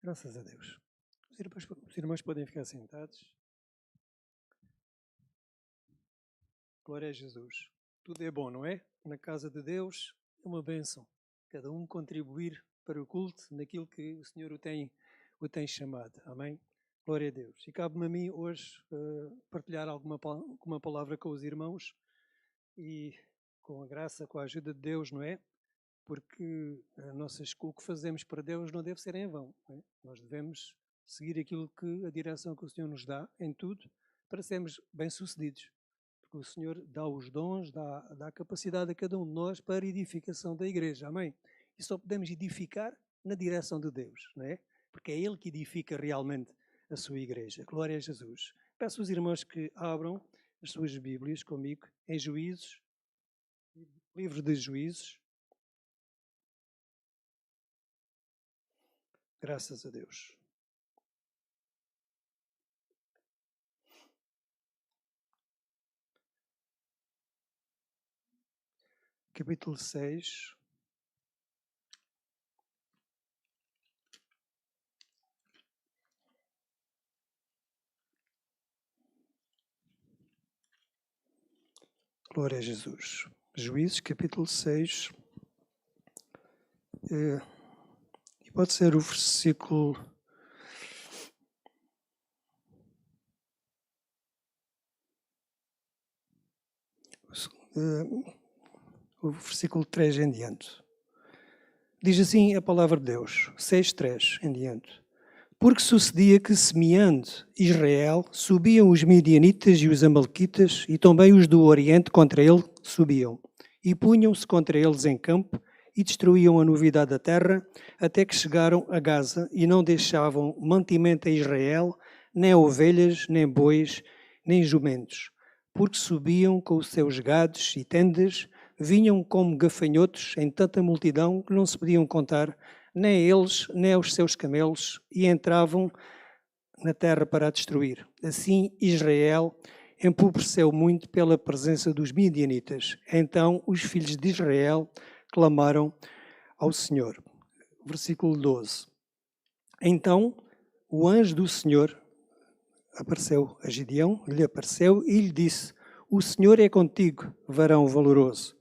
Graças a Deus. Os irmãos podem ficar sentados. Glória a Jesus. Tudo é bom, não é? Na casa de Deus é uma bênção. Cada um contribuir para o culto naquilo que o Senhor o tem chamado. Amém? Glória a Deus. E cabe-me a mim hoje partilhar alguma palavra com os irmãos e com a graça, com a ajuda de Deus, não é? Porque o que fazemos para Deus não deve ser em vão. Não é? Nós devemos seguir a direção que o Senhor nos dá em tudo para sermos bem-sucedidos. Porque o Senhor dá os dons, dá a capacidade a cada um de nós para a edificação da igreja. Amém? E só podemos edificar na direção de Deus, não é? Porque é Ele que edifica realmente a sua igreja. Glória a Jesus. Peço aos irmãos que abram as suas Bíblias comigo em Juízes, livro de Juízes. Graças a Deus. Capítulo 6. Glória a Jesus. Juízes, capítulo 6. E pode ser o versículo... o versículo 3 em diante. Diz assim a palavra de Deus, 6:3 em diante. Porque sucedia que, semeando Israel, subiam os midianitas e os amalequitas, e também os do Oriente contra ele subiam, e punham-se contra eles em campo, e destruíam a novidade da terra, até que chegaram a Gaza, e não deixavam mantimento a Israel, nem ovelhas, nem bois, nem jumentos, porque subiam com os seus gados e tendas, vinham como gafanhotos em tanta multidão que não se podiam contar, nem eles, nem os seus camelos, e entravam na terra para a destruir. Assim Israel empobreceu muito pela presença dos midianitas. Então os filhos de Israel clamaram ao Senhor. Versículo 12. Então o anjo do Senhor apareceu a Gideão, lhe apareceu e lhe disse: O Senhor é contigo, varão valoroso.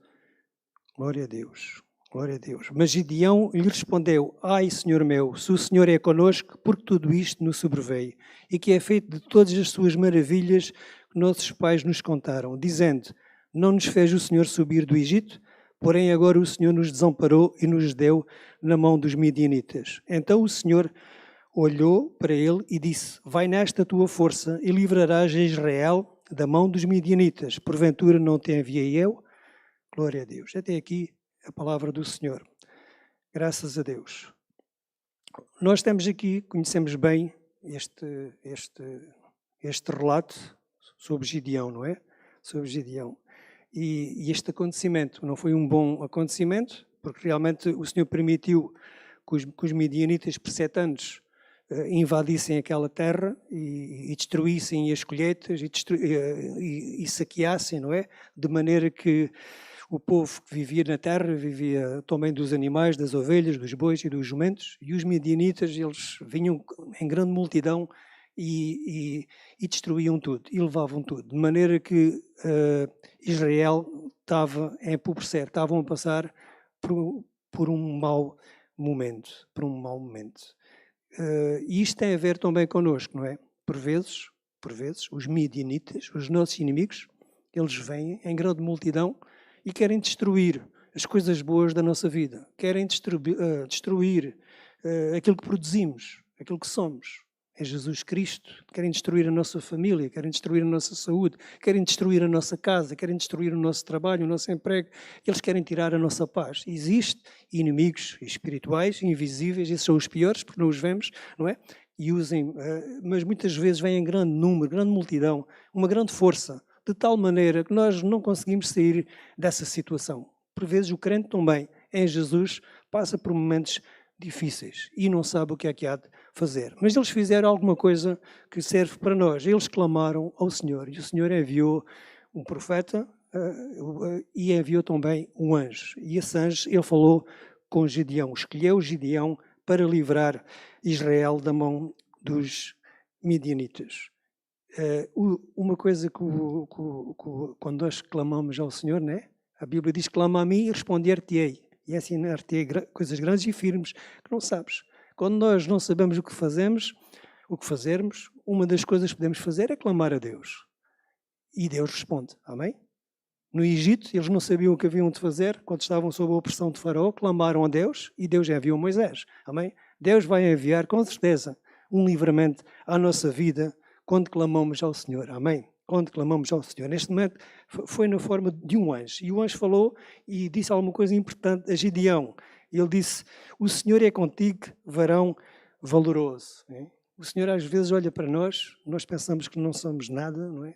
Glória a Deus, glória a Deus. Mas Gideão lhe respondeu: Ai, Senhor meu, se o Senhor é conosco, porque tudo isto nos sobreveio, e que é feito de todas as suas maravilhas que nossos pais nos contaram, dizendo: Não nos fez o Senhor subir do Egito? Porém agora o Senhor nos desamparou e nos deu na mão dos midianitas. Então o Senhor olhou para ele e disse: Vai nesta tua força e livrarás a Israel da mão dos midianitas. Porventura não te enviei eu? Glória a Deus. Até aqui a palavra do Senhor. Graças a Deus. Nós estamos aqui, conhecemos bem este relato sobre Gideão, não é? Sobre Gideão. E este acontecimento não foi um bom acontecimento, porque realmente o Senhor permitiu que os midianitas por 7 anos invadissem aquela terra e destruíssem as colheitas e saqueassem, não é? De maneira que o povo que vivia na terra vivia também dos animais, das ovelhas, dos bois e dos jumentos, e os midianitas, eles vinham em grande multidão e destruíam tudo, e levavam tudo, de maneira que Israel estava a empobrecer, estavam a passar por um mau momento, e isto tem a ver também connosco, não é? Por vezes, os midianitas, os nossos inimigos, eles vêm em grande multidão e querem destruir as coisas boas da nossa vida, querem destruir aquilo que produzimos, aquilo que somos em Jesus Cristo, querem destruir a nossa família, querem destruir a nossa saúde, querem destruir a nossa casa, querem destruir o nosso trabalho, o nosso emprego, eles querem tirar a nossa paz. Existem inimigos espirituais, invisíveis, esses são os piores, porque não os vemos, não é? Mas muitas vezes vêm em grande número, grande multidão, uma grande força, de tal maneira que nós não conseguimos sair dessa situação. Por vezes o crente também, em Jesus, passa por momentos difíceis e não sabe o que é que há de fazer. Mas eles fizeram alguma coisa que serve para nós. Eles clamaram ao Senhor e o Senhor enviou um profeta e enviou também um anjo. E esse anjo, ele falou com Gideão, escolheu Gideão para livrar Israel da mão dos midianitas. Uma coisa quando nós clamamos ao Senhor, né? A Bíblia diz: clama a mim e responder-te-ei, e ensinar-te-ei coisas grandes e firmes que não sabes. Quando nós não sabemos o que fazermos, uma das coisas que podemos fazer é clamar a Deus. E Deus responde. Amém? No Egito, eles não sabiam o que haviam de fazer. Quando estavam sob a opressão de Faraó, clamaram a Deus e Deus enviou Moisés. Amém? Deus vai enviar, com certeza, um livramento à nossa vida quando clamamos ao Senhor. Amém? Quando clamamos ao Senhor. Neste momento, foi na forma de um anjo. E o anjo falou e disse alguma coisa importante a Gideão. Ele disse: o Senhor é contigo, varão valoroso. O Senhor às vezes olha para nós pensamos que não somos nada, não é?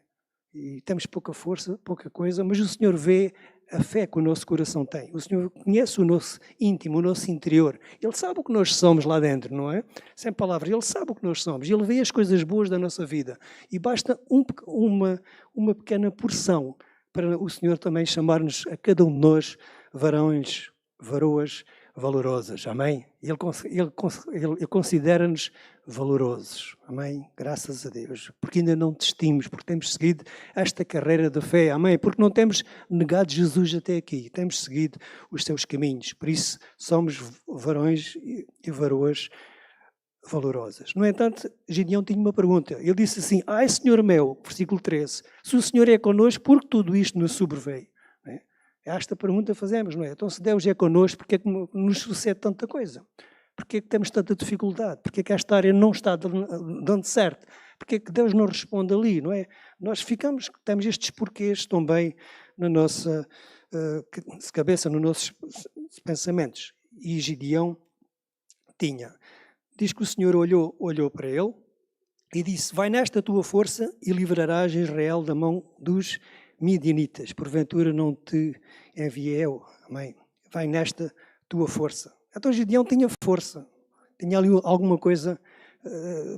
E temos pouca força, pouca coisa, mas o Senhor vê a fé que o nosso coração tem. O Senhor conhece o nosso íntimo, o nosso interior. Ele sabe o que nós somos lá dentro, não é? Sem palavras, Ele sabe o que nós somos. Ele vê as coisas boas da nossa vida. E basta uma pequena porção para o Senhor também chamar-nos a cada um de nós varões, varoas valorosas. Amém? Ele considera-nos valorosos. Amém? Graças a Deus. Porque ainda não desistimos, porque temos seguido esta carreira da fé. Amém? Porque não temos negado Jesus até aqui. Temos seguido os seus caminhos. Por isso, somos varões e varoas valorosas. No entanto, Gideão tinha uma pergunta. Ele disse assim: ai, Senhor meu, versículo 13, se o Senhor é connosco, por que tudo isto nos sobreveio? Esta pergunta fazemos, não é? Então, se Deus é connosco, porque é que nos sucede tanta coisa? Porque é que temos tanta dificuldade? Porque é que esta área não está dando certo? Porque é que Deus não responde ali, não é? Nós temos estes porquês também na nossa cabeça, nos nossos pensamentos. E Gideão tinha. Diz que o Senhor olhou para ele e disse: vai nesta tua força e livrarás Israel da mão dos midianitas, porventura não te enviei eu. Amém? Vai nesta tua força. Então Gideão tinha força, tinha ali alguma coisa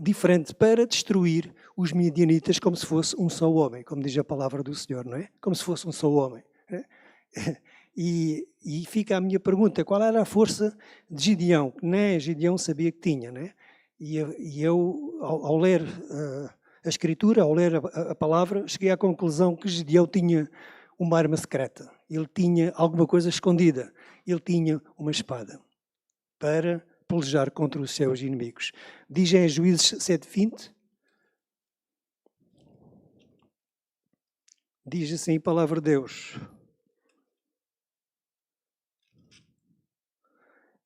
diferente para destruir os midianitas como se fosse um só homem, como diz a palavra do Senhor, não é? Como se fosse um só homem. E fica a minha pergunta: qual era a força de Gideão? Nem Gideão sabia que tinha, não é? E eu, ao ler a Escritura, ao ler a palavra, cheguei à conclusão que Gideão tinha uma arma secreta. Ele tinha alguma coisa escondida. Ele tinha uma espada para pelejar contra os seus inimigos. Diz em Juízes 7:20, diz assim a palavra de Deus: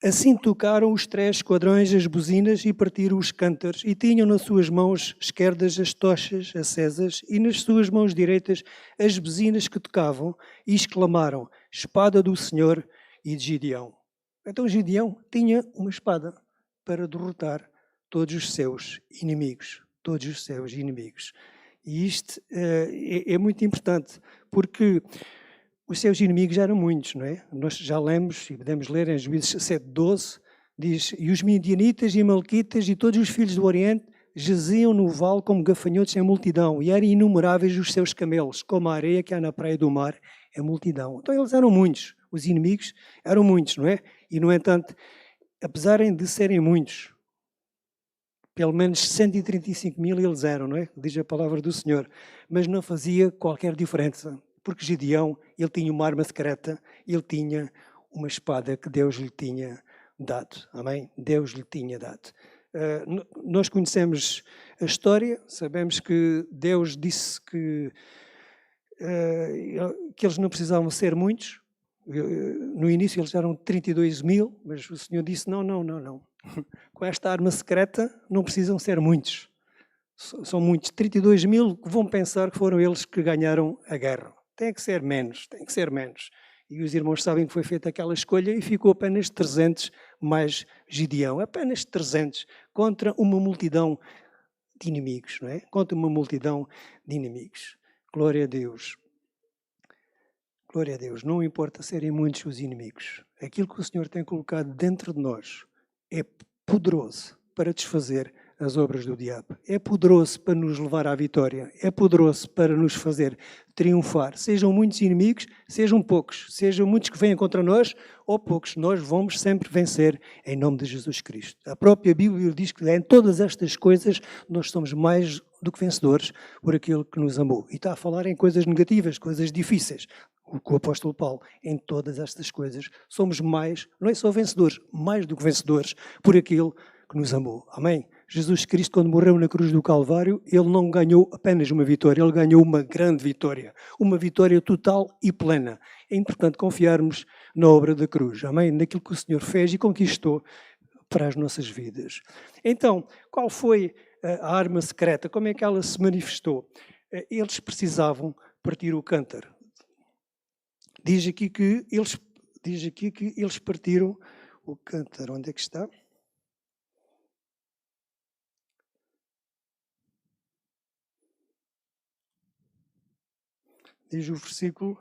assim tocaram os 3 esquadrões as buzinas e partiram os cântaros, e tinham nas suas mãos esquerdas as tochas acesas, e nas suas mãos direitas as buzinas que tocavam, e exclamaram: espada do Senhor e de Gideão. Então Gideão tinha uma espada para derrotar todos os seus inimigos. Todos os seus inimigos. E isto é muito importante, porque os seus inimigos eram muitos, não é? Nós já lemos e podemos ler em Juízes 7:12, diz: e os midianitas e amalequitas e todos os filhos do Oriente jaziam no vale como gafanhotos em multidão, e eram inumeráveis os seus camelos, como a areia que há na praia do mar, em multidão. Então eles eram muitos, os inimigos eram muitos, não é? E no entanto, apesar de serem muitos, pelo menos 135.000 eles eram, não é? Diz a palavra do Senhor, mas não fazia qualquer diferença. Porque Gideão, ele tinha uma arma secreta, ele tinha uma espada que Deus lhe tinha dado. Amém? Deus lhe tinha dado. Nós conhecemos a história, sabemos que Deus disse que eles não precisavam ser muitos. No início eles eram 32.000, mas o Senhor disse: não. Com esta arma secreta não precisam ser muitos. São muitos. 32.000 que vão pensar que foram eles que ganharam a guerra. Tem que ser menos. E os irmãos sabem que foi feita aquela escolha e ficou apenas 300 mais Gideão. Apenas 300 contra uma multidão de inimigos, não é? Contra uma multidão de inimigos. Glória a Deus. Glória a Deus. Não importa serem muitos os inimigos. Aquilo que o Senhor tem colocado dentro de nós é poderoso para desfazer as obras do diabo. É poderoso para nos levar à vitória. É poderoso para nos fazer triunfar. Sejam muitos inimigos, sejam poucos. Sejam muitos que venham contra nós ou poucos. Nós vamos sempre vencer em nome de Jesus Cristo. A própria Bíblia diz que em todas estas coisas nós somos mais do que vencedores por aquele que nos amou. E está a falar em coisas negativas, coisas difíceis. O apóstolo Paulo, em todas estas coisas, somos mais, não é só vencedores, mais do que vencedores por aquele que nos amou. Amém? Jesus Cristo, quando morreu na cruz do Calvário, ele não ganhou apenas uma vitória, ele ganhou uma grande vitória. Uma vitória total e plena. É importante confiarmos na obra da cruz. Amém? Naquilo que o Senhor fez e conquistou para as nossas vidas. Então, qual foi a arma secreta? Como é que ela se manifestou? Eles precisavam partir o cântaro. Diz aqui que eles partiram o cântaro. Onde é que está? Diz o versículo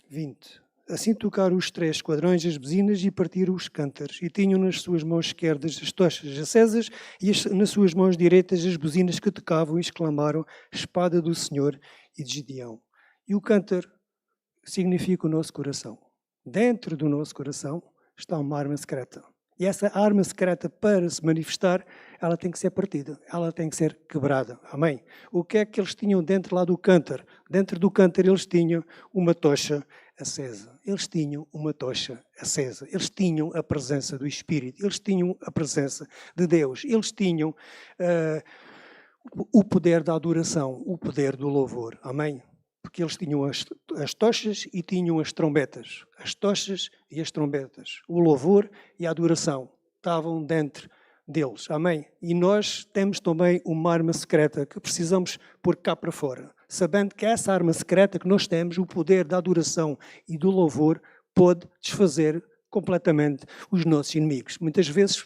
20. Assim tocaram os 3 esquadrões as buzinas e partiram os cântaros, e tinham nas suas mãos esquerdas as tochas acesas e nas suas mãos direitas as buzinas que tocavam e exclamaram: Espada do Senhor e de Gideão. E o cântaro significa o nosso coração. Dentro do nosso coração está uma arma secreta. E essa arma secreta, para se manifestar, ela tem que ser partida, ela tem que ser quebrada. Amém? O que é que eles tinham dentro lá do cântaro? Dentro do cântaro eles tinham uma tocha acesa. Eles tinham uma tocha acesa. Eles tinham a presença do Espírito. Eles tinham a presença de Deus. Eles tinham o poder da adoração, o poder do louvor. Amém? Porque eles tinham as tochas e tinham as trombetas. As tochas e as trombetas. O louvor e a adoração estavam dentro deles. Amém? E nós temos também uma arma secreta que precisamos pôr cá para fora. Sabendo que essa arma secreta que nós temos, o poder da adoração e do louvor, pode desfazer completamente os nossos inimigos. Muitas vezes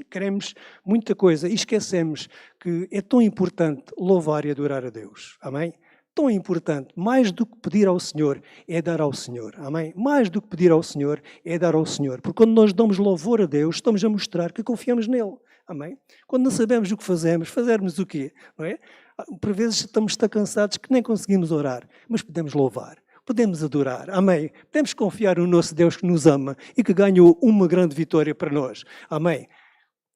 queremos muita coisa e esquecemos que é tão importante louvar e adorar a Deus. Amém? Tão importante, mais do que pedir ao Senhor, é dar ao Senhor. Amém? Mais do que pedir ao Senhor, é dar ao Senhor. Porque quando nós damos louvor a Deus, estamos a mostrar que confiamos nele. Amém? Quando não sabemos o que fazermos o quê? Não é? Por vezes estamos tão cansados que nem conseguimos orar, mas podemos louvar. Podemos adorar. Amém? Podemos confiar no nosso Deus que nos ama e que ganhou uma grande vitória para nós. Amém?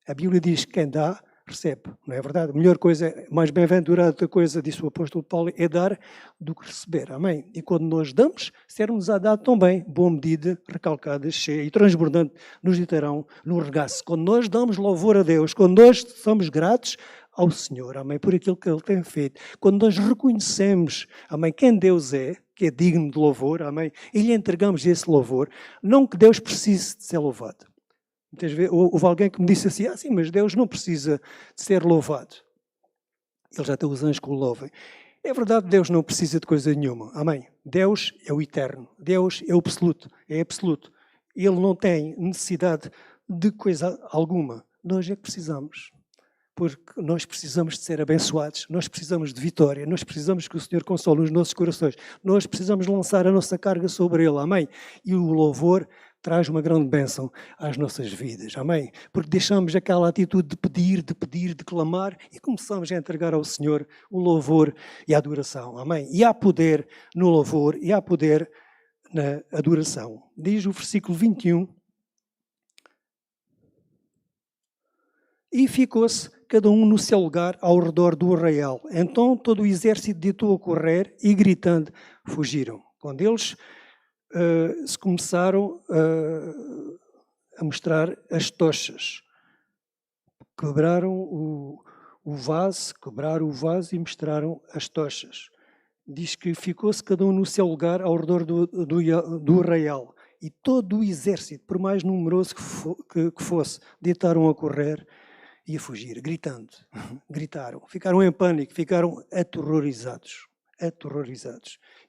A Bíblia diz que quem dá, recebe, não é verdade? A melhor coisa, mais bem-aventurada coisa, disse o apóstolo Paulo, é dar do que receber. Amém? E quando nós damos, ser-nos a dar também, boa medida, recalcada, cheia e transbordante, nos deitarão no regaço. Quando nós damos louvor a Deus, quando nós somos gratos ao Senhor, amém, por aquilo que Ele tem feito, quando nós reconhecemos, amém, quem Deus é, que é digno de louvor, amém, e lhe entregamos esse louvor, não que Deus precise de ser louvado. Muitas vezes, houve alguém que me disse assim, sim, mas Deus não precisa de ser louvado. Ele já tem os anjos que o louvem. É verdade, Deus não precisa de coisa nenhuma. Amém? Deus é o eterno. Deus é o absoluto. É absoluto. Ele não tem necessidade de coisa alguma. Nós é que precisamos. Porque nós precisamos de ser abençoados. Nós precisamos de vitória. Nós precisamos que o Senhor console os nossos corações. Nós precisamos lançar a nossa carga sobre Ele. Amém? E o louvor traz uma grande bênção às nossas vidas, amém? Porque deixamos aquela atitude de pedir, de clamar e começamos a entregar ao Senhor o louvor e a adoração, amém? E há poder no louvor e há poder na adoração. Diz o versículo 21. E ficou-se cada um no seu lugar ao redor do arraial. Então todo o exército deitou a correr e gritando fugiram. Quando eles se começaram a mostrar as tochas. Quebraram o vaso e mostraram as tochas. Diz que ficou-se cada um no seu lugar ao redor do arraial. E todo o exército, por mais numeroso que fosse, deitaram a correr e a fugir, gritando. Gritaram, ficaram em pânico, ficaram aterrorizados.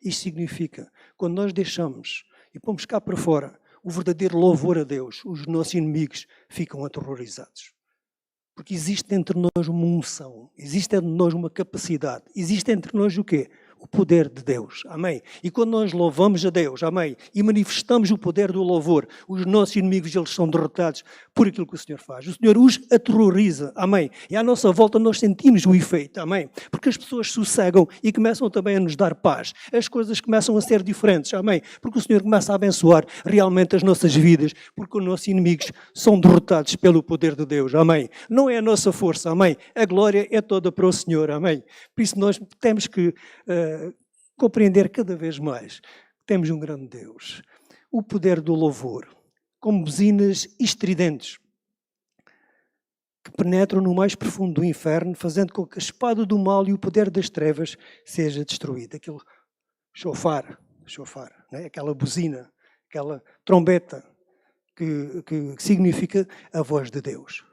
Isto significa, quando nós deixamos e pomos cá para fora o verdadeiro louvor a Deus, os nossos inimigos ficam aterrorizados. Porque existe entre nós uma unção, existe entre nós uma capacidade, existe entre nós o quê? o poder de Deus, amém? E quando nós louvamos a Deus, amém? E manifestamos o poder do louvor, os nossos inimigos, eles são derrotados por aquilo que o Senhor faz. O Senhor os aterroriza, amém? E à nossa volta nós sentimos o efeito, amém? Porque as pessoas sossegam e começam também a nos dar paz. As coisas começam a ser diferentes, amém? Porque o Senhor começa a abençoar realmente as nossas vidas, porque os nossos inimigos são derrotados pelo poder de Deus, amém? Não é a nossa força, amém? A glória é toda para o Senhor, amém? Por isso nós temos que compreender cada vez mais que temos um grande Deus. O poder do louvor, como buzinas estridentes, que penetram no mais profundo do inferno, fazendo com que a espada do mal e o poder das trevas seja destruído. Aquele chofar, não é? Aquela buzina, aquela trombeta, que significa a voz de Deus.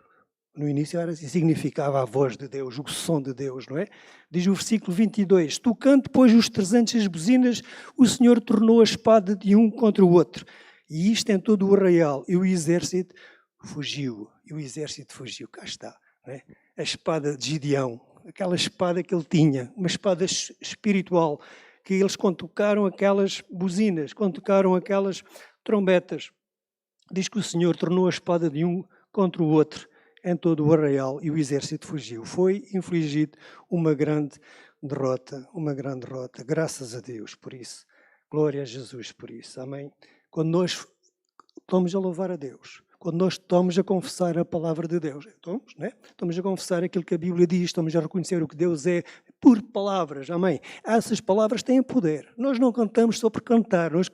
No início era assim, significava a voz de Deus, o som de Deus, não é? Diz o versículo 22, tocando depois os 300 buzinas, o Senhor tornou a espada de um contra o outro. E isto em todo o arraial. E o exército fugiu. Cá está, não é? A espada de Gideão, aquela espada que ele tinha, uma espada espiritual, que eles quando tocaram aquelas buzinas, quando tocaram aquelas trombetas, diz que o Senhor tornou a espada de um contra o outro em todo o arraial e o exército fugiu. Foi infligido uma grande derrota, graças a Deus por isso. Glória a Jesus por isso, amém? Quando nós estamos a louvar a Deus, quando nós estamos a confessar a palavra de Deus, estamos a confessar aquilo que a Bíblia diz, estamos a reconhecer o que Deus é por palavras, amém? Essas palavras têm poder. Nós não cantamos só por cantar, nós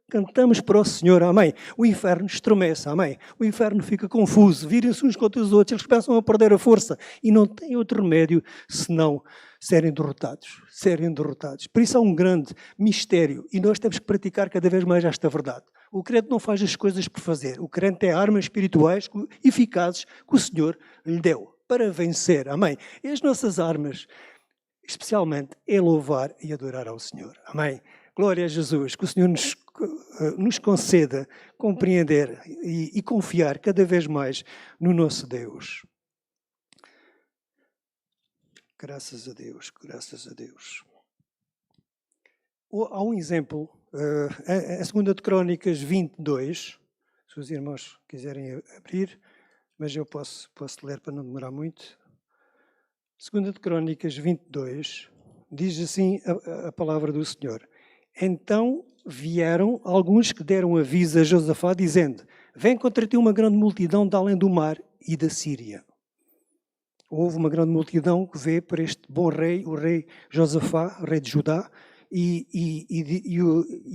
cantamos para o Senhor, amém? O inferno estremece, amém? O inferno fica confuso, virem-se uns contra os outros, eles começam a perder a força e não têm outro remédio senão serem derrotados. Por isso há um grande mistério e nós temos que praticar cada vez mais esta verdade. O crente não faz as coisas por fazer, o crente tem armas espirituais eficazes que o Senhor lhe deu para vencer, amém? E as nossas armas, especialmente, é louvar e adorar ao Senhor, amém? Glória a Jesus, que o Senhor nos conceda compreender e confiar cada vez mais no nosso Deus. Graças a Deus. Há um exemplo, a 2 de Crônicas 22, se os irmãos quiserem abrir, mas eu posso ler para não demorar muito. 2 de Crônicas 22, diz assim a palavra do Senhor. Então vieram alguns que deram aviso a Josafá, dizendo, vem contra ti uma grande multidão de além do mar e da Síria. Houve uma grande multidão que veio para este bom rei, o rei Josafá, rei de Judá, e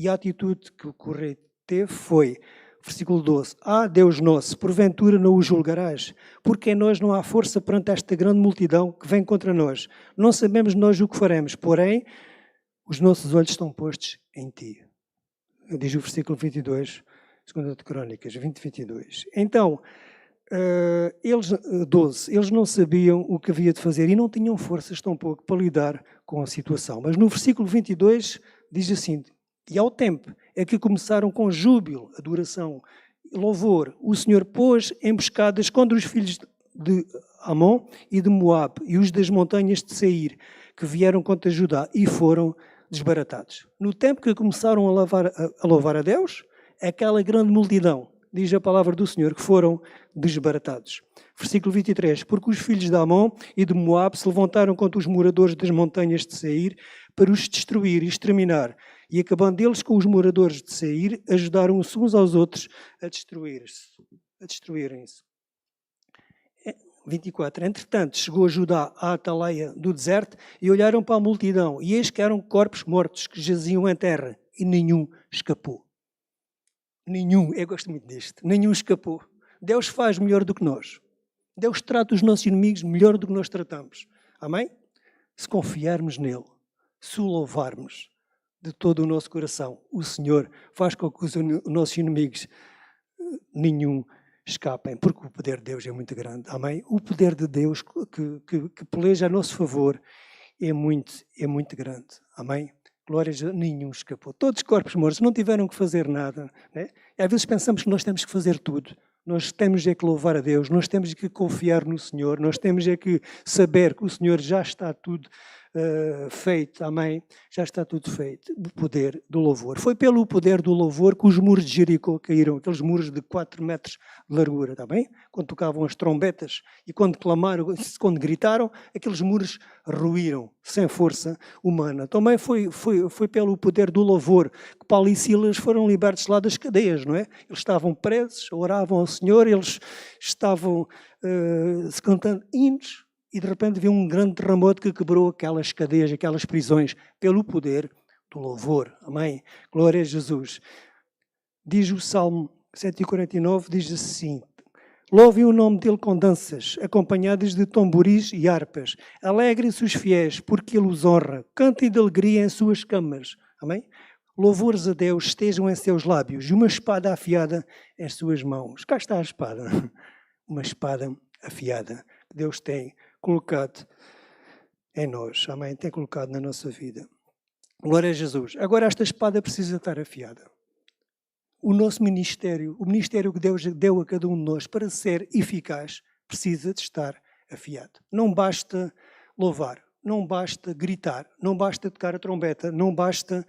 a atitude que o rei teve foi, versículo 12, Deus nosso, porventura não o julgarás, porque em nós não há força perante esta grande multidão que vem contra nós. Não sabemos nós o que faremos, porém, os nossos olhos estão postos em ti. Diz o versículo 22, 2 de Crônicas, 22. Então, eles não sabiam o que havia de fazer e não tinham forças tampouco para lidar com a situação. Mas no versículo 22 diz assim, e ao tempo é que começaram com júbilo, adoração, louvor. O Senhor pôs emboscadas contra os filhos de Amon e de Moab e os das montanhas de Seir, que vieram contra Judá e foram desbaratados. No tempo que começaram a louvar a Deus, aquela grande multidão, diz a palavra do Senhor, que foram desbaratados. Versículo 23. Porque os filhos de Amon e de Moab se levantaram contra os moradores das montanhas de Seir para os destruir e exterminar. E acabando eles com os moradores de Seir, ajudaram-se uns aos outros a destruírem-se. 24. Entretanto, chegou a Judá à atalaia do deserto e olharam para a multidão, e eis que eram corpos mortos que jaziam em terra, e nenhum escapou. Eu gosto muito disto, nenhum escapou. Deus faz melhor do que nós. Deus trata os nossos inimigos melhor do que nós tratamos. Amém? Se confiarmos nele, se o louvarmos de todo o nosso coração, o Senhor faz com que os nossos inimigos nenhum escapem, porque o poder de Deus é muito grande. Amém? O poder de Deus que peleja a nosso favor é muito grande. Amém? Glória a Deus, nenhum escapou. Todos os corpos mortos não tiveram que fazer nada. Né? E às vezes pensamos que nós temos que fazer tudo. Nós temos que louvar a Deus, nós temos que confiar no Senhor, nós temos que saber que o Senhor já está tudo feito, amém? Já está tudo feito. O poder do louvor. Foi pelo poder do louvor que os muros de Jericó caíram, aqueles muros de 4 metros de largura, está bem? Quando tocavam as trombetas e quando clamaram, quando gritaram, aqueles muros ruíram, sem força humana. Também foi pelo poder do louvor que Paulo e Silas foram libertos lá das cadeias, não é? Eles estavam presos, oravam ao Senhor, eles estavam se cantando hinos, e de repente viu um grande terremoto que quebrou aquelas cadeias, aquelas prisões, pelo poder do louvor. Amém? Glória a Jesus. Diz o Salmo 149, diz assim: louvem o nome dele com danças, acompanhadas de tamboris e harpas. Alegrem-se os fiéis, porque ele os honra. Cantem de alegria em suas câmaras. Amém? Louvores a Deus estejam em seus lábios e uma espada afiada em suas mãos. Cá está a espada. Uma espada afiada que Deus tem colocado em nós. Amém? Tem colocado na nossa vida. Glória a Jesus. Agora esta espada precisa estar afiada. O nosso ministério, o ministério que Deus deu a cada um de nós para ser eficaz, precisa de estar afiado. Não basta louvar, não basta gritar, não basta tocar a trombeta, não basta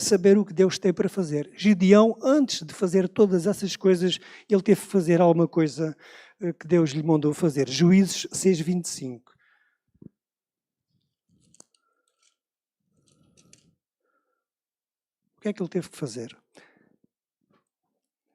saber o que Deus tem para fazer. Gideão, antes de fazer todas essas coisas, ele teve que fazer alguma coisa que Deus lhe mandou fazer. Juízes 6:25. O que é que ele teve que fazer?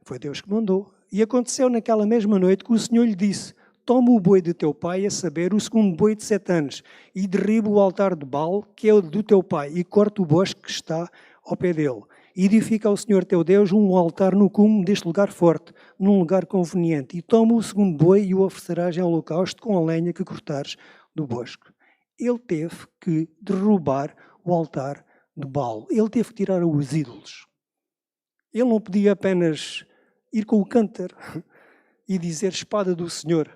Foi Deus que mandou. E aconteceu naquela mesma noite que o Senhor lhe disse: toma o boi de teu pai, a saber, o segundo boi de 7 anos, e derriba o altar de Baal, que é o do teu pai, e corta o bosque que está ao pé dele. E edifica ao Senhor teu Deus um altar no cume deste lugar forte, num lugar conveniente. E toma o segundo boi e o oferecerás em holocausto com a lenha que cortares do bosque. Ele teve que derrubar o altar de Baal. Ele teve que tirar os ídolos. Ele não podia apenas ir com o cântaro e dizer espada do Senhor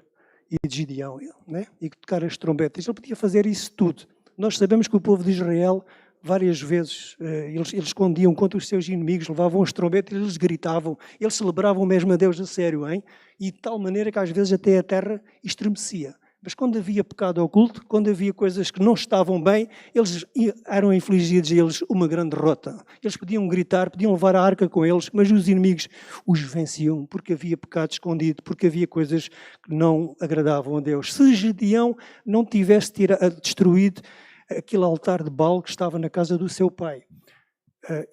e de Gideão, né? E tocar as trombetas. Ele podia fazer isso tudo. Nós sabemos que o povo de Israel, várias vezes, eles escondiam contra os seus inimigos, levavam as trombetas, eles gritavam, eles celebravam mesmo a Deus a sério, hein? E de tal maneira que às vezes até a terra estremecia. Mas quando havia pecado oculto, quando havia coisas que não estavam bem, eles eram infligidos a eles uma grande derrota. Eles podiam gritar, podiam levar a arca com eles, mas os inimigos os venciam, porque havia pecado escondido, porque havia coisas que não agradavam a Deus. Se Gideão não tivesse destruído aquele altar de Baal que estava na casa do seu pai,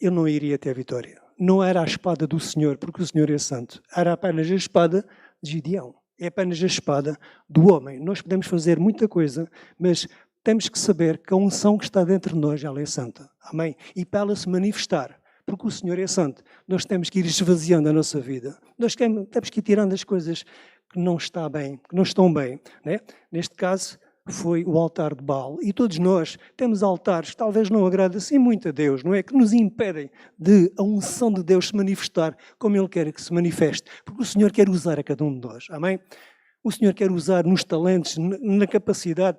ele não iria ter vitória. Não era a espada do Senhor, porque o Senhor é santo. Era apenas a espada de Gideão. É apenas a espada do homem. Nós podemos fazer muita coisa, mas temos que saber que a unção que está dentro de nós, ela é santa. Amém? E para ela se manifestar, porque o Senhor é santo, nós temos que ir esvaziando a nossa vida. Nós temos que ir tirando as coisas que não estão bem, que não estão bem. Né? Neste caso, foi o altar de Baal. E todos nós temos altares que talvez não agradem assim muito a Deus, não é? Que nos impedem de a unção de Deus se manifestar como Ele quer que se manifeste. Porque o Senhor quer usar a cada um de nós. Amém? O Senhor quer usar nos talentos, na capacidade,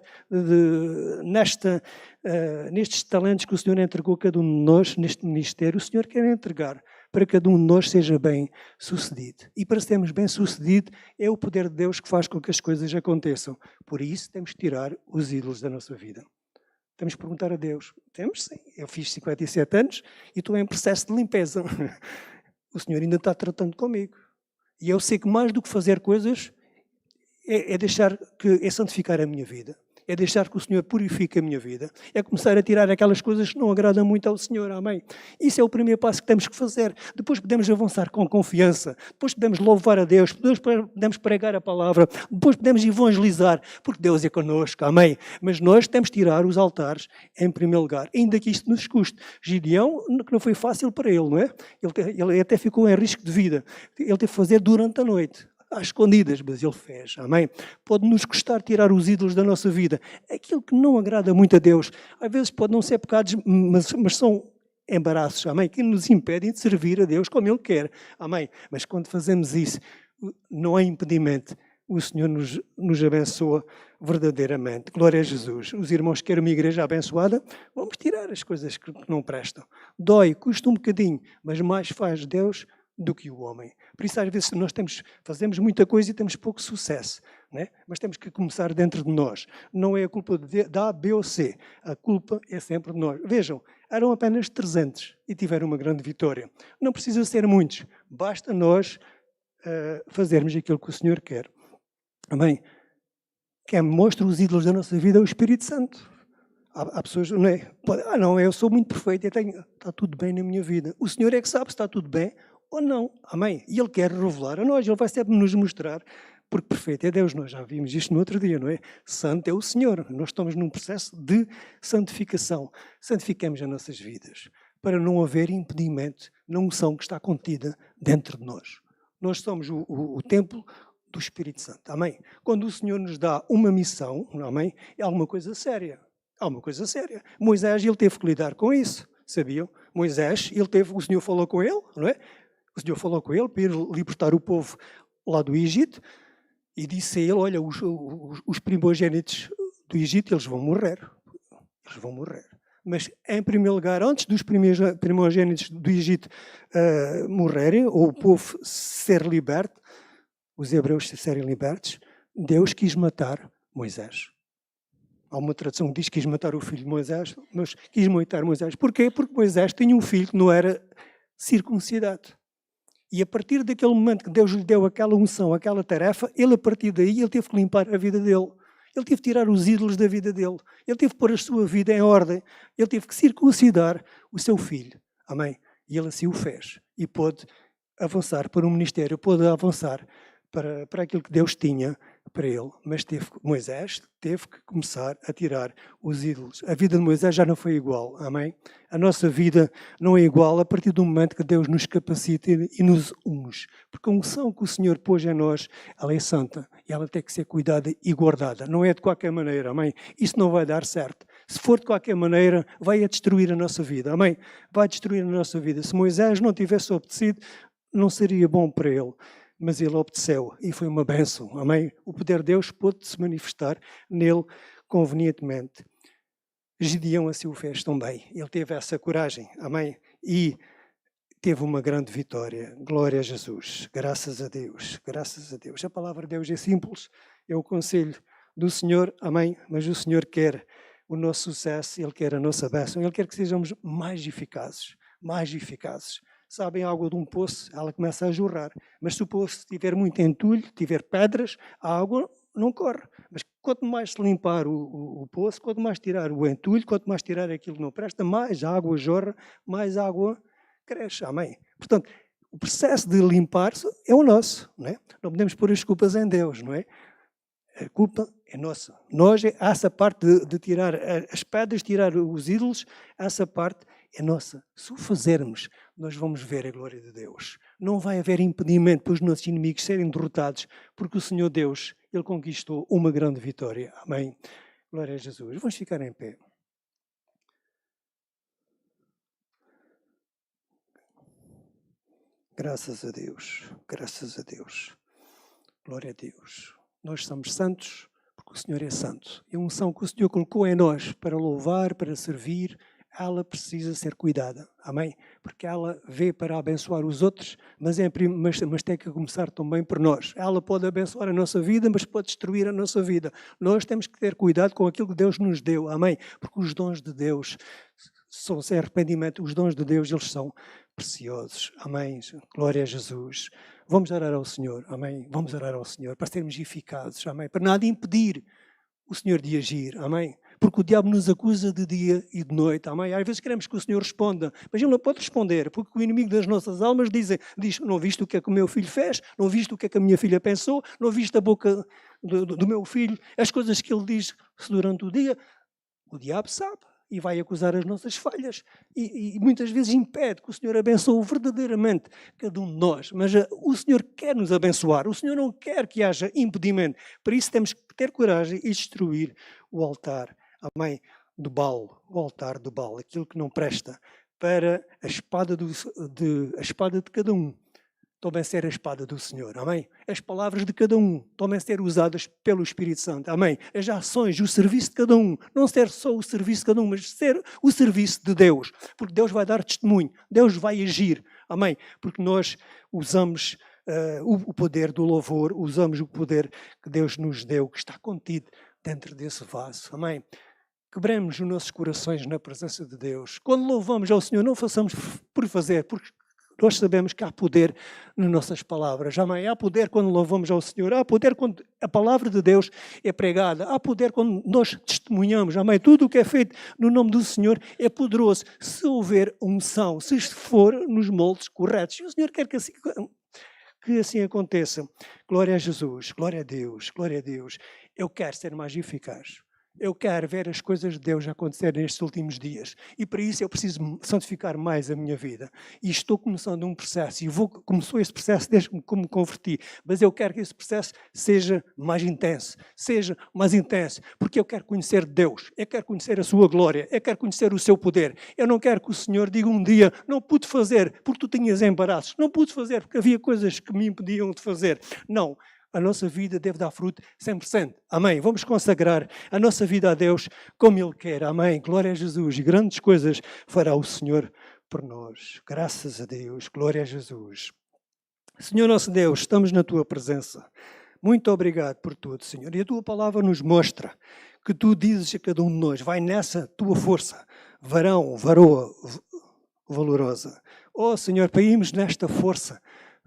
nestes talentos que o Senhor entregou a cada um de nós, neste ministério, o Senhor quer entregar para que cada um de nós seja bem sucedido. E para sermos bem sucedido, é o poder de Deus que faz com que as coisas aconteçam. Por isso, temos que tirar os ídolos da nossa vida. Temos que perguntar a Deus. Temos, sim. Eu fiz 57 anos e estou em processo de limpeza. O Senhor ainda está tratando comigo. E eu sei que mais do que fazer coisas, é santificar a minha vida. É deixar que o Senhor purifique a minha vida. É começar a tirar aquelas coisas que não agradam muito ao Senhor. Amém? Isso é o primeiro passo que temos que fazer. Depois podemos avançar com confiança. Depois podemos louvar a Deus. Depois podemos pregar a palavra. Depois podemos evangelizar. Porque Deus é connosco. Amém? Mas nós temos que tirar os altares em primeiro lugar. Ainda que isto nos custe. Gideão, que não foi fácil para ele, não é? Ele até ficou em risco de vida. Ele teve que fazer durante a noite. Às escondidas, mas Ele fez, amém? Pode nos custar tirar os ídolos da nossa vida. Aquilo que não agrada muito a Deus, às vezes pode não ser pecados, mas são embaraços, amém? Que nos impedem de servir a Deus como Ele quer, amém? Mas quando fazemos isso, não há impedimento. O Senhor nos abençoa verdadeiramente. Glória a Jesus. Os irmãos que querem uma igreja abençoada, vamos tirar as coisas que não prestam. Dói, custa um bocadinho, mas mais faz Deus do que o homem. Por isso, às vezes, nós fazemos muita coisa e temos pouco sucesso, né? Mas temos que começar dentro de nós. Não é a culpa da A, B ou C. A culpa é sempre de nós. Vejam, eram apenas 300 e tiveram uma grande vitória. Não precisa ser muitos. Basta nós fazermos aquilo que o Senhor quer. Amém? Quem mostra os ídolos da nossa vida é o Espírito Santo. Há pessoas, não é? Não, eu sou muito perfeito, está tudo bem na minha vida. O Senhor é que sabe se está tudo bem ou não. Amém? E Ele quer revelar a nós, Ele vai sempre nos mostrar, porque perfeito é Deus. Nós já vimos isto no outro dia, não é? Santo é o Senhor. Nós estamos num processo de santificação. Santificamos as nossas vidas, para não haver impedimento na unção que está contida dentro de nós. Nós somos o templo do Espírito Santo. Amém? Quando o Senhor nos dá uma missão, amém? É alguma coisa séria. Há uma coisa séria. Moisés, ele teve que lidar com isso, sabiam? Moisés, o Senhor falou com ele, não é? O Senhor falou com ele para ir libertar o povo lá do Egito e disse a ele, olha, os primogênitos do Egito, eles vão morrer. Eles vão morrer. Mas, em primeiro lugar, antes dos primogênitos do Egito morrerem, ou o povo ser liberto, os hebreus serem libertos, Deus quis matar Moisés. Há uma tradução que diz que quis matar o filho de Moisés, mas quis matar Moisés. Porquê? Porque Moisés tinha um filho que não era circuncidado. E a partir daquele momento que Deus lhe deu aquela unção, aquela tarefa, ele a partir daí ele teve que limpar a vida dele. Ele teve que tirar os ídolos da vida dele. Ele teve que pôr a sua vida em ordem. Ele teve que circuncidar o seu filho. Amém? E ele assim o fez. E pôde avançar para o ministério, pôde avançar para aquilo que Deus tinha para ele. Mas Moisés teve que começar a tirar os ídolos. A vida de Moisés já não foi igual. Amém? A nossa vida não é igual a partir do momento que Deus nos capacita e nos unge. Porque a unção que o Senhor pôs em nós, ela é santa. E ela tem que ser cuidada e guardada. Não é de qualquer maneira. Amém? Isso não vai dar certo. Se for de qualquer maneira, vai destruir a nossa vida. Amém? Vai destruir a nossa vida. Se Moisés não tivesse obedecido, não seria bom para ele. Mas ele obedeceu e foi uma bênção. Amém? O poder de Deus pôde se manifestar nele convenientemente. Gideão assim o fez também. Ele teve essa coragem. Amém? E teve uma grande vitória. Glória a Jesus. Graças a Deus. Graças a Deus. A palavra de Deus é simples. É o conselho do Senhor. Amém? Mas o Senhor quer o nosso sucesso. Ele quer a nossa bênção. Ele quer que sejamos mais eficazes. Mais eficazes. Sabem, a água de um poço, ela começa a jorrar. Mas se o poço tiver muito entulho, tiver pedras, a água não corre. Mas quanto mais se limpar o poço, quanto mais tirar o entulho, quanto mais tirar aquilo que não presta, mais a água jorra, mais a água cresce. Amém? Portanto, o processo de limpar é o nosso. Não é? Não podemos pôr as culpas em Deus, não é? A culpa é nossa. Nós, essa parte de tirar as pedras, tirar os ídolos, essa parte é nossa. Se o fazermos, nós vamos ver a glória de Deus. Não vai haver impedimento para os nossos inimigos serem derrotados, porque o Senhor Deus, Ele conquistou uma grande vitória. Amém? Glória a Jesus. Vamos ficar em pé. Graças a Deus. Graças a Deus. Glória a Deus. Nós somos santos porque o Senhor é santo. E a unção que o Senhor colocou em nós para louvar, para servir, ela precisa ser cuidada. Amém? Porque ela veio para abençoar os outros, mas tem que começar também por nós. Ela pode abençoar a nossa vida, mas pode destruir a nossa vida. Nós temos que ter cuidado com aquilo que Deus nos deu. Amém? Porque os dons de Deus são sem arrependimento. Os dons de Deus, eles são preciosos. Amém? Glória a Jesus. Vamos orar ao Senhor. Amém? Vamos orar ao Senhor para sermos eficazes. Amém? Para nada impedir o Senhor de agir. Amém? Porque o diabo nos acusa de dia e de noite. Amém? Às vezes queremos que o Senhor responda, mas Ele não pode responder, porque o inimigo das nossas almas diz, não viste o que é que o meu filho fez? Não viste o que é que a minha filha pensou? Não viste a boca do meu filho? As coisas que ele diz durante o dia? O diabo sabe e vai acusar as nossas falhas. E muitas vezes impede que o Senhor abençoe verdadeiramente cada um de nós. Mas o Senhor quer nos abençoar. O Senhor não quer que haja impedimento. Para isso temos que ter coragem e destruir o altar. Amém? Do Baal, o altar do Baal, aquilo que não presta, para a espada de cada um tomem a ser a espada do Senhor. Amém? As palavras de cada um tomem a ser usadas pelo Espírito Santo. Amém? As ações, o serviço de cada um, não ser só o serviço de cada um, mas ser o serviço de Deus, porque Deus vai dar testemunho, Deus vai agir. Amém? Porque nós usamos o poder do louvor, usamos o poder que Deus nos deu, que está contido dentro desse vaso. Amém? Quebremos os nossos corações na presença de Deus. Quando louvamos ao Senhor, não façamos por fazer, porque nós sabemos que há poder nas nossas palavras. Amém? Há poder quando louvamos ao Senhor. Há poder quando a palavra de Deus é pregada. Há poder quando nós testemunhamos. Amém? Tudo o que é feito no nome do Senhor é poderoso. Se houver unção, se for nos moldes corretos. E o Senhor quer que assim aconteça. Glória a Jesus. Glória a Deus. Glória a Deus. Eu quero ser mais eficaz. Eu quero ver as coisas de Deus acontecer nestes últimos dias. E para isso eu preciso santificar mais a minha vida. E estou começando um processo. E começou esse processo desde que me converti. Mas eu quero que esse processo seja mais intenso. Seja mais intenso. Porque eu quero conhecer Deus. Eu quero conhecer a sua glória. Eu quero conhecer o seu poder. Eu não quero que o Senhor diga um dia, não pude fazer porque tu tinhas embaraços. Não pude fazer porque havia coisas que me impediam de fazer. Não. A nossa vida deve dar fruto 100%. Amém. Vamos consagrar a nossa vida a Deus como Ele quer. Amém. Glória a Jesus. E grandes coisas fará o Senhor por nós. Graças a Deus. Glória a Jesus. Senhor nosso Deus, estamos na Tua presença. Muito obrigado por tudo, Senhor. E a Tua palavra nos mostra que Tu dizes a cada um de nós, vai nessa Tua força, varão, varoa, valorosa. Oh, Senhor, para irmos nesta força,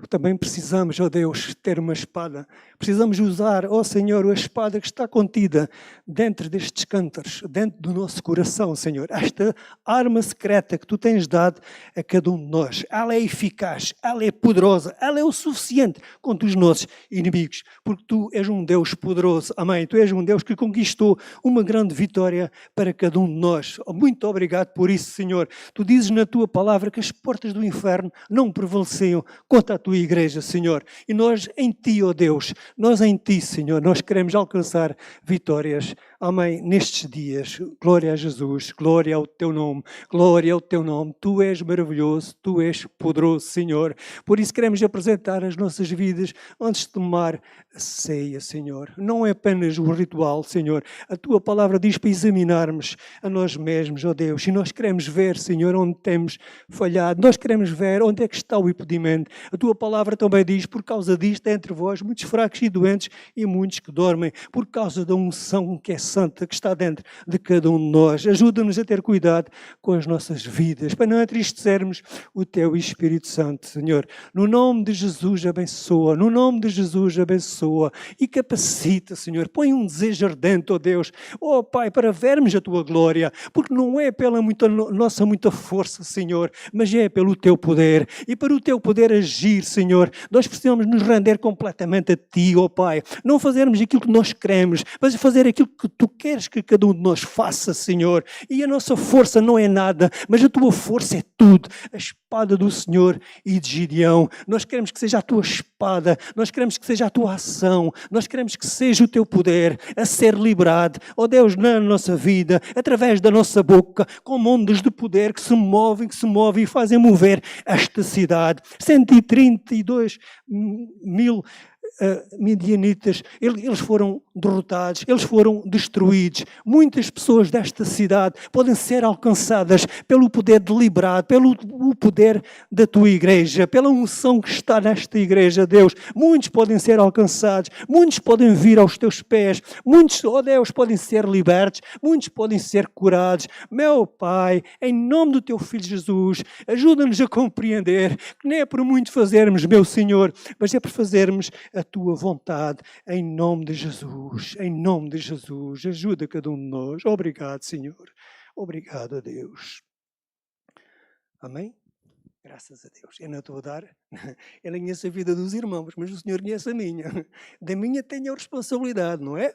também precisamos, ó Deus, ter uma espada. Precisamos usar, ó Senhor, a espada que está contida dentro destes cântaros, dentro do nosso coração, Senhor. Esta arma secreta que Tu tens dado a cada um de nós. Ela é eficaz, ela é poderosa, ela é o suficiente contra os nossos inimigos. Porque Tu és um Deus poderoso, amém. Tu és um Deus que conquistou uma grande vitória para cada um de nós. Muito obrigado por isso, Senhor. Tu dizes na Tua palavra que as portas do inferno não prevaleciam contra a Tua igreja, Senhor. E nós em Ti, ó Deus, nós em Ti, Senhor, nós queremos alcançar vitórias. Amém. Nestes dias, glória a Jesus, glória ao Teu nome, glória ao Teu nome. Tu és maravilhoso, Tu és poderoso, Senhor. Por isso queremos apresentar as nossas vidas antes de tomar a ceia, Senhor. Não é apenas o ritual, Senhor. A Tua palavra diz para examinarmos a nós mesmos, ó Deus. E nós queremos ver, Senhor, onde temos falhado. Nós queremos ver onde é que está o impedimento. A Tua palavra também diz, por causa disto, é entre vós muitos fracos e doentes e muitos que dormem, por causa da unção que é santa, que está dentro de cada um de nós. Ajuda-nos a ter cuidado com as nossas vidas, para não entristecermos o Teu Espírito Santo, Senhor. No nome de Jesus, abençoa. No nome de Jesus, abençoa. E capacita, Senhor. Põe um desejo ardente, ó Deus. Ó Pai, para vermos a Tua glória, porque não é pela nossa muita força, Senhor, mas é pelo Teu poder. E para o Teu poder agir, Senhor, nós precisamos nos render completamente a Ti, ó Pai. Não fazermos aquilo que nós queremos, mas fazer aquilo que Tu queres que cada um de nós faça, Senhor. E a nossa força não é nada, mas a Tua força é tudo. A espada do Senhor e de Gideão. Nós queremos que seja a Tua espada, nós queremos que seja a Tua ação, nós queremos que seja o Teu poder a ser liberado, ó Deus, na nossa vida, através da nossa boca, com ondas de poder que se movem e fazem mover esta cidade. 132 mil midianitas, eles foram derrotados, eles foram destruídos. Muitas pessoas desta cidade podem ser alcançadas pelo poder deliberado, pelo poder da Tua igreja, pela unção que está nesta igreja, Deus. Muitos podem ser alcançados, muitos podem vir aos Teus pés, muitos, ó Deus, podem ser libertos, muitos podem ser curados. Meu Pai, em nome do Teu Filho Jesus, ajuda-nos a compreender que não é por muito fazermos, meu Senhor, mas é por fazermos a Tua vontade, em nome de Jesus, em nome de Jesus. Ajuda cada um de nós. Obrigado, Senhor. Obrigado a Deus. Amém? Graças a Deus. Eu não estou a dar. Eu não conheço a vida dos irmãos, mas o Senhor conhece a minha. Da minha tenho a responsabilidade, não é?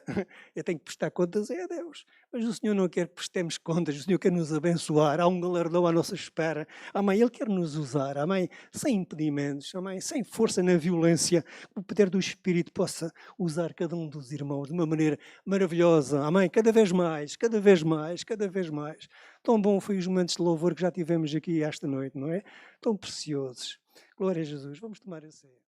Eu tenho que prestar contas a Deus. Mas o Senhor não quer que prestemos contas. O Senhor quer nos abençoar. Há um galardão à nossa espera. Amém? Ele quer nos usar. Amém? Sem impedimentos. Amém? Sem força na violência. Que o poder do Espírito possa usar cada um dos irmãos de uma maneira maravilhosa. Amém? Cada vez mais, cada vez mais, cada vez mais. Tão bom foi os momentos de louvor que já tivemos aqui esta noite, não é? Tão preciosos. Glória a Jesus. Vamos tomar a ceia.